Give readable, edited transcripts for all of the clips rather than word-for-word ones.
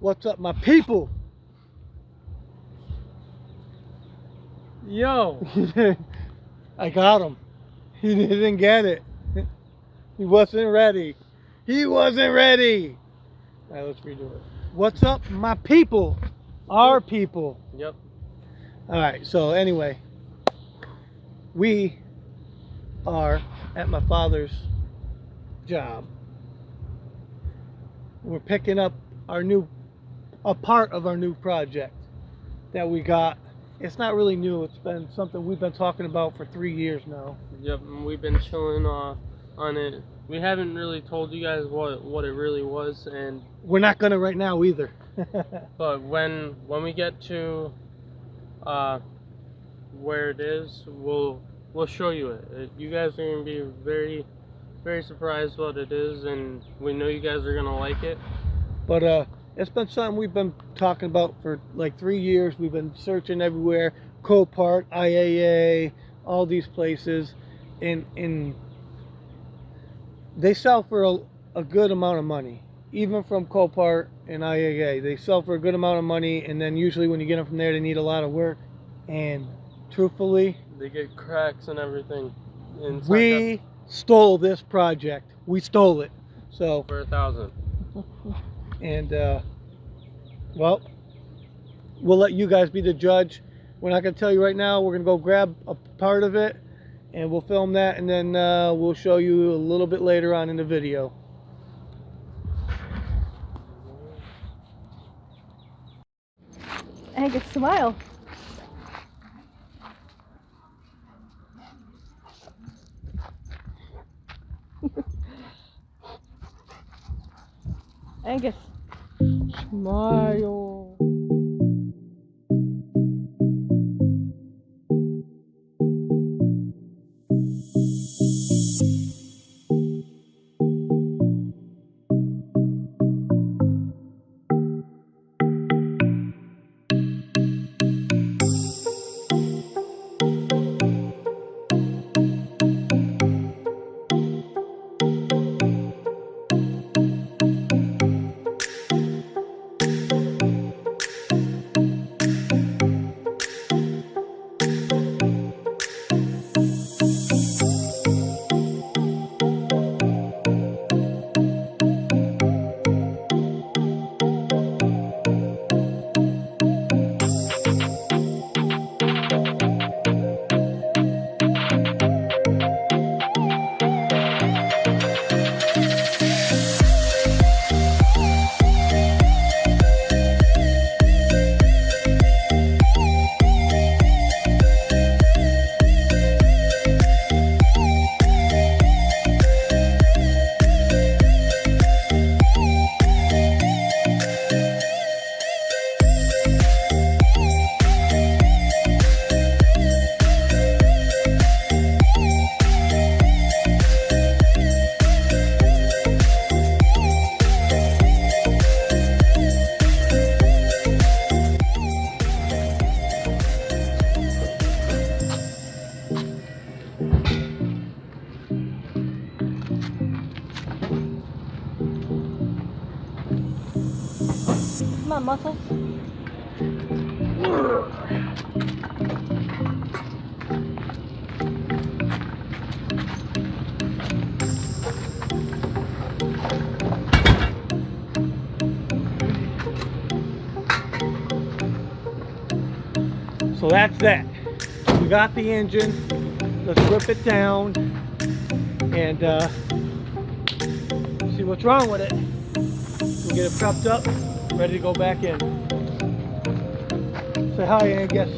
What's up, my people? Yo. I got him. He didn't get it. He wasn't ready. He wasn't ready. All right, let's redo it. What's up, my people? Our people. Yep. All right, so anyway, we are at my father's job. We're picking up a part of our new project that we got. It's not really new. It's been something we've been talking about for 3 years now. Yep, and we've been chilling on it. We haven't really told you guys what it really was, and we're not gonna right now either. but when we get to where it is, we'll show you it. You guys are gonna be very, very surprised what it is, and we know you guys are gonna like it. But it's been something we've been talking about for like 3 years. We've been searching everywhere, Copart, IAA, all these places, and they sell for a good amount of money. Even from Copart and IAA, they sell for a good amount of money, and then usually when you get them from there, they need a lot of work. And truthfully, they get cracks and everything. We stole this project. We stole it. So for $1,000. And well, we'll let you guys be the judge. We're not going to tell you right now. We're going to go grab a part of it, and we'll film that, and then we'll show you a little bit later on in the video. Angus, smile. Angus, smile. Come on, muscles. So that's that. We got the engine. Let's rip it down and see what's wrong with it. We'll get it prepped up, ready to go back in. Say hi, Angus.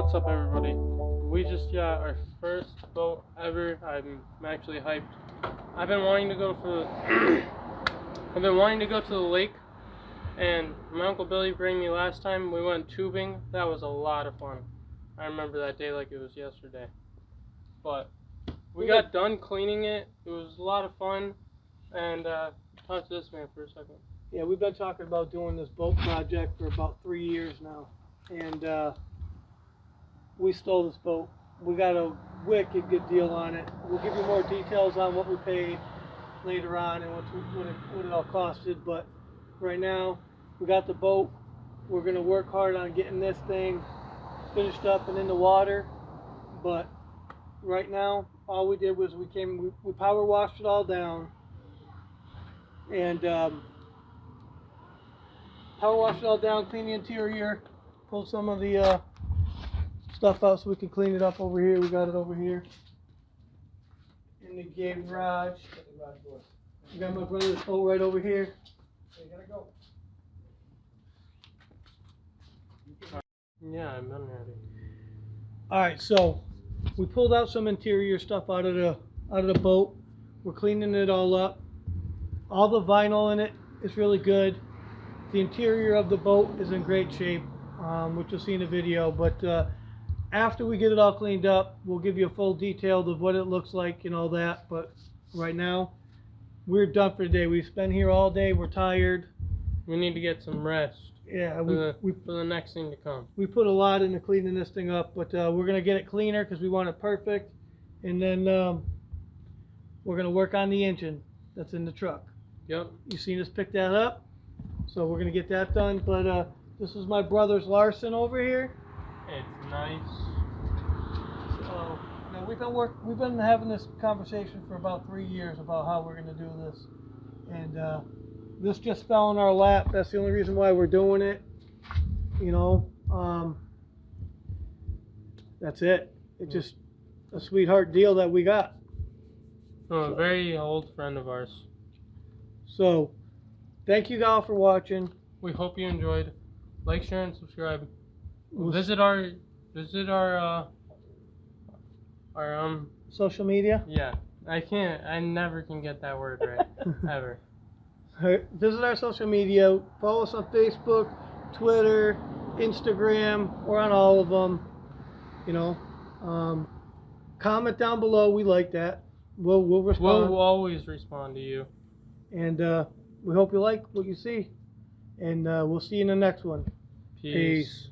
What's up, everybody? We just got our first boat ever. I'm actually hyped. I've been wanting to go I've been wanting to go to the lake, and my Uncle Billy bring me last time. We went tubing. That was a lot of fun. I remember that day like it was yesterday. But we got done cleaning it. It was a lot of fun. And talk to this man for a second. Yeah, we've been talking about doing this boat project for about 3 years now, and we stole this boat. We got a wicked good deal on it. We'll give you more details on what we paid later on and what it all costed, but right now we got the boat. We're going to work hard on getting this thing finished up and in the water, but right now all we did was we power washed it all down, and power washed it all down, clean the interior, pull some of the stuff out so we can clean it up over here. We got it over here in the garage. We got my brother's boat right over here. So you gotta go. Yeah, I'm done already. All right, so we pulled out some interior stuff out of the boat. We're cleaning it all up. All the vinyl in it is really good. The interior of the boat is in great shape, which you'll see in the video. But after we get it all cleaned up, we'll give you a full detail of what it looks like and all that. But right now, we're done for the day. We've been here all day. We're tired. We need to get some rest. Yeah, for the next thing to come. We put a lot into cleaning this thing up, but we're gonna get it cleaner because we want it perfect, and then we're gonna work on the engine that's in the truck. Yep. You seen us pick that up, so we're gonna get that done. But this is my brother's Larson over here. It's nice. So now we've been having this conversation for about 3 years about how we're gonna do this, and this just fell in our lap. That's the only reason why we're doing it. You know, that's it. It's just a sweetheart deal that we got. A very old friend of ours. So, thank you all for watching. We hope you enjoyed. Like, share, and subscribe. Visit our social media. Yeah, I never can get that word right ever. Visit our social media. Follow us on Facebook, Twitter, Instagram. We're on all of them. You know, comment down below. We like that. We'll respond. We'll always respond to you. And we hope you like what you see. And we'll see you in the next one. Peace.